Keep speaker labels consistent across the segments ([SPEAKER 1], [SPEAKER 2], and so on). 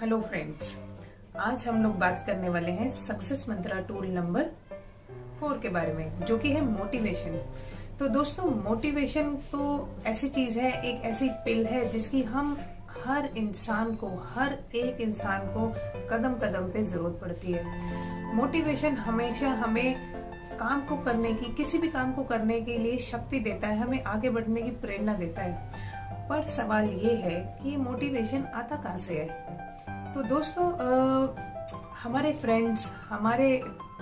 [SPEAKER 1] Hello friends, आज हम लोग बात करने वाले हैं सक्सेस मंत्रा टूल नंबर 4 के बारे में, जो कि है मोटिवेशन। तो दोस्तों, मोटिवेशन तो ऐसी चीज है, एक ऐसी पिल है जिसकी हम हर एक इंसान को कदम कदम पे जरूरत पड़ती है। मोटिवेशन हमेशा हमें काम को करने की, किसी भी काम को करने के लिए शक्ति देता है, हमें आगे बढ़ने की प्रेरणा देता है। पर सवाल ये है कि मोटिवेशन आता कहाँ से है। तो दोस्तों, हमारे फ्रेंड्स, हमारे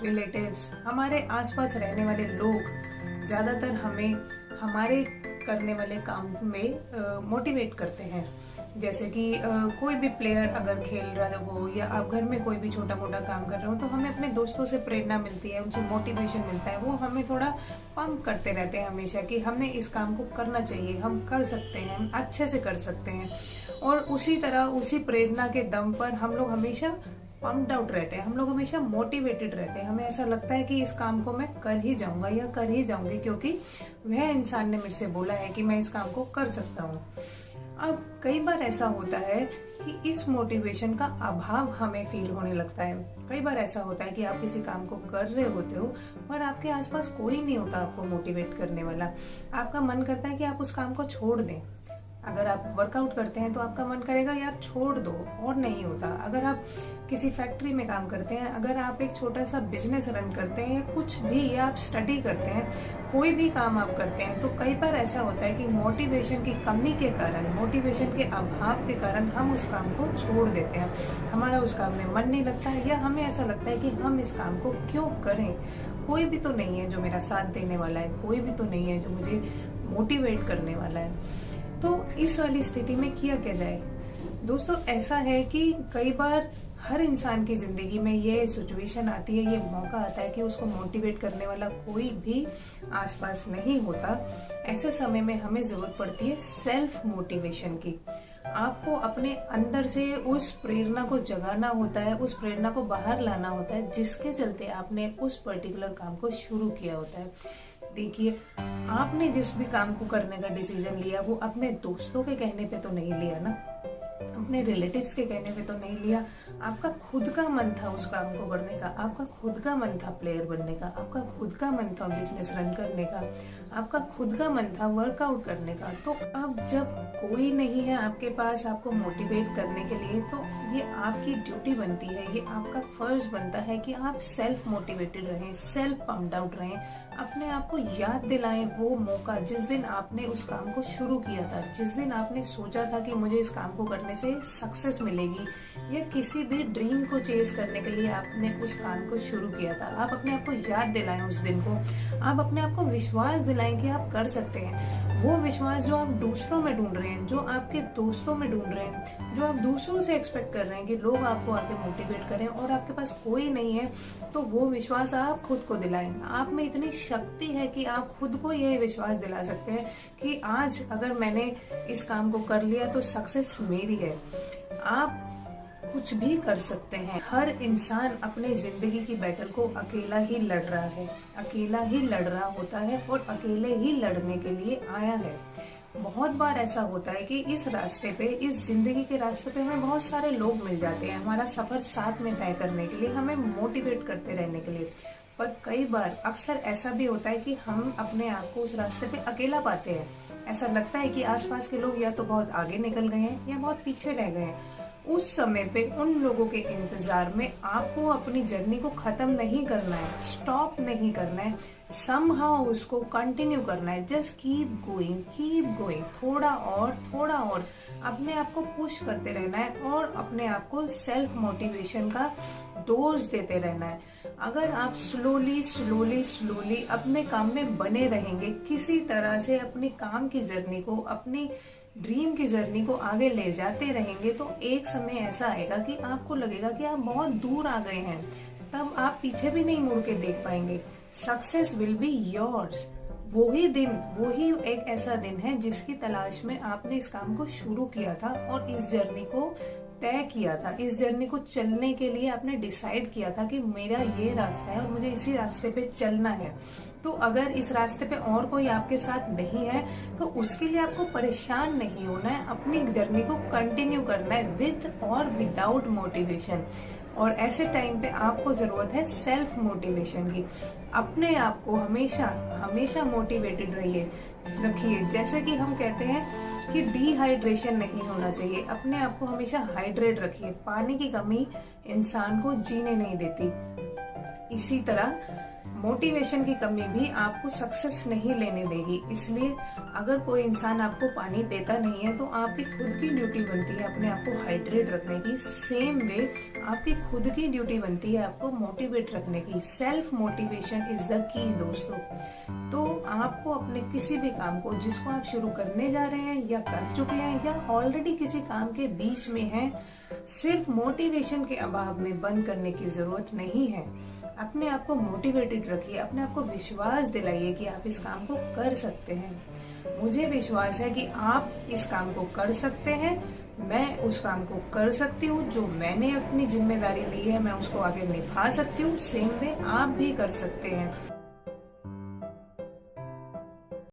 [SPEAKER 1] रिलेटिव्स, हमारे आसपास रहने वाले लोग ज्यादातर हमें हमारे करने वाले काम में मोटिवेट करते हैं। जैसे कि कोई भी प्लेयर अगर खेल रहा हो या आप घर में कोई भी छोटा मोटा काम कर रहे हो, तो हमें अपने दोस्तों से प्रेरणा मिलती है, उनसे मोटिवेशन मिलता है। वो हमें थोड़ा पंप करते रहते हैं हमेशा कि हमने इस काम को करना चाहिए, हम कर सकते हैं, हम अच्छे से कर सकते हैं। और उसी तरह, उसी प्रेरणा के दम पर हम लोग हमेशा पम्प्ड आउट रहते हैं, हम लोग हमेशा मोटिवेटेड रहते हैं। हमें ऐसा लगता है कि इस काम को मैं कर ही जाऊंगा या कर ही जाऊंगी, क्योंकि वह इंसान ने मेरे से बोला है कि मैं इस काम को कर सकता हूँ। अब कई बार ऐसा होता है कि इस मोटिवेशन का अभाव हमें फील होने लगता है। कई बार ऐसा होता है कि आप किसी काम को कर रहे होते हो पर आपके आसपास कोई नहीं होता आपको मोटिवेट करने वाला। आपका मन करता है कि आप उस काम को छोड़ दें। अगर आप वर्कआउट करते हैं तो आपका मन करेगा यार छोड़ दो, और नहीं होता। अगर आप किसी फैक्ट्री में काम करते हैं, अगर आप एक छोटा सा बिजनेस रन करते हैं, या कुछ भी, या आप स्टडी करते हैं, कोई भी काम आप करते हैं, तो कई बार ऐसा होता है कि मोटिवेशन की कमी के कारण, मोटिवेशन के अभाव के कारण हम उस काम को छोड़ देते हैं। हमारा उस काम में मन नहीं लगता है, या हमें ऐसा लगता है कि हम इस काम को क्यों करें, कोई भी तो नहीं है जो मेरा साथ देने वाला है, कोई भी तो नहीं है जो मुझे मोटिवेट करने वाला है। तो इस वाली स्थिति में किया क्या जाए। दोस्तों, ऐसा है कि कई बार हर इंसान की जिंदगी में ये सिचुएशन आती है, ये मौका आता है कि उसको मोटिवेट करने वाला कोई भी आसपास नहीं होता। ऐसे समय में हमें जरूरत पड़ती है सेल्फ मोटिवेशन की। आपको अपने अंदर से उस प्रेरणा को जगाना होता है, उस प्रेरणा को बाहर लाना होता है, जिसके चलते आपने उस पर्टिकुलर काम को शुरू किया होता है। देखिए, आपने जिस भी काम को करने का डिसीजन लिया, वो अपने दोस्तों के कहने पे तो नहीं लिया ना, अपने रिलेटिव्स के कहने पे तो नहीं लिया। आपका खुद का मन था उस काम को करने का, आपका खुद का मन था प्लेयर बनने का, आपका खुद का मन था बिजनेस रन करने का, आपका खुद का मन था वर्कआउट करने का। तो अब जब कोई नहीं है आपके पास आपको मोटिवेट करने के लिए, तो ये आपकी ड्यूटी बनती है, ये आपका फर्ज बनता है कि आप सेल्फ मोटिवेटेड रहें, सेल्फ पम्प्ड आउट रहें, अपने आप को याद दिलाएं वो मौका जिस दिन आपने उस काम को शुरू किया था, जिस दिन आपने सोचा था कि मुझे इस काम को करने से सक्सेस मिलेगी, या किसी भी ड्रीम को चेस करने के लिए आपने उस काम को शुरू किया था। आप अपने आप को याद दिलाएं उस दिन को, आप अपने आप को विश्वास दिलाएं कि आप कर सकते हैं। वो विश्वास जो आप दूसरों में ढूंढ रहे हैं, जो आपके दोस्तों में ढूंढ रहे हैं, जो आप दूसरों से एक्सपेक्ट कर रहे हैं कि लोग आपको आके मोटिवेट करें, और आपके पास कोई नहीं है, तो वो विश्वास आप खुद को दिलाएं। आप में इतनी शक्ति है कि आप खुद को ये विश्वास दिला सकते हैं कि आज अगर मैंने इस काम को कर लिया तो सक्सेस मेरी है। आप कुछ भी कर सकते हैं। हर इंसान अपने जिंदगी की बैटल को अकेला ही लड़ रहा है, अकेला ही लड़ रहा होता है, और अकेले ही लड़ने के लिए आया है। बहुत बार ऐसा होता है कि इस रास्ते पे, इस जिंदगी के रास्ते पे हमें बहुत सारे लोग मिल जाते हैं, हमारा सफर साथ में तय करने के लिए, हमें मोटिवेट करते रहने के लिए। पर कई बार, अक्सर ऐसा भी होता है कि हम अपने आप को उस रास्ते पे अकेला पाते हैं। ऐसा लगता है कि आसपास के लोग या तो बहुत आगे निकल गए हैं या बहुत पीछे रह गए हैं। उस समय पे उन लोगों के इंतजार में आपको अपनी जर्नी को खत्म नहीं करना है, स्टॉप नहीं करना है, समहाउ उसको कंटिन्यू करना है। जस्ट कीप गोइंग, थोड़ा और अपने आप को पुश करते रहना है, और अपने आप को सेल्फ मोटिवेशन का डोज देते रहना है। अगर आप स्लोली अपने काम में बने रहेंगे, किसी तरह से अपनी काम की जर्नी को, अपनी ड्रीम की जर्नी को आगे ले जाते रहेंगे, तो एक समय ऐसा आएगा कि आपको लगेगा कि आप बहुत दूर आ गए हैं। तब आप पीछे भी नहीं मुड़ के देख पाएंगे। Success will be yours. वही एक ऐसा दिन है जिसकी तलाश में आपने इस काम को शुरू किया था और इस जर्नी को तय किया था, इस जर्नी को चलने के लिए आपने डिसाइड किया था कि मेरा ये रास्ता है और मुझे इसी रास्ते पे चलना है, तो अगर इस रास्ते पे और कोई आपके साथ नहीं है तो उसके लिए आपको परेशान नहीं होना है, अपनी जर्नी को कंटिन्यू करना है विद और विदाउट मोटिवेशन। और ऐसे टाइम पे आपको जरूरत है सेल्फ मोटिवेशन की। अपने आप को हमेशा हमेशा मोटिवेटेड रखिए। जैसे कि हम कहते हैं कि डिहाइड्रेशन नहीं होना चाहिए, अपने आप को हमेशा हाइड्रेट रखिए। पानी की कमी इंसान को जीने नहीं देती। इसी तरह मोटिवेशन की कमी भी आपको सक्सेस नहीं लेने देगी। इसलिए अगर कोई इंसान आपको पानी देता नहीं है तो आपकी खुद की ड्यूटी बनती है अपने आप को हाइड्रेट रखने की। सेम वे आपकी खुद की ड्यूटी बनती है आपको मोटिवेट रखने की। Self motivation is the key दोस्तों। तो आपको अपने किसी भी काम को जिसको आप शुरू करने जा रहे हैं या कर चुके हैं या ऑलरेडी किसी काम के बीच में हैं, सिर्फ मोटिवेशन के अभाव में बंद करने की जरूरत नहीं है। अपने आप को मोटिवेटेड रखिए, अपने आप को विश्वास दिलाइए कि आप इस काम को कर सकते हैं। मुझे विश्वास है कि आप इस काम को कर सकते हैं, मैं उस काम को कर सकती हूँ, जो मैंने अपनी जिम्मेदारी ली है मैं उसको आगे निभा सकती हूँ। सेम वे आप भी कर सकते हैं।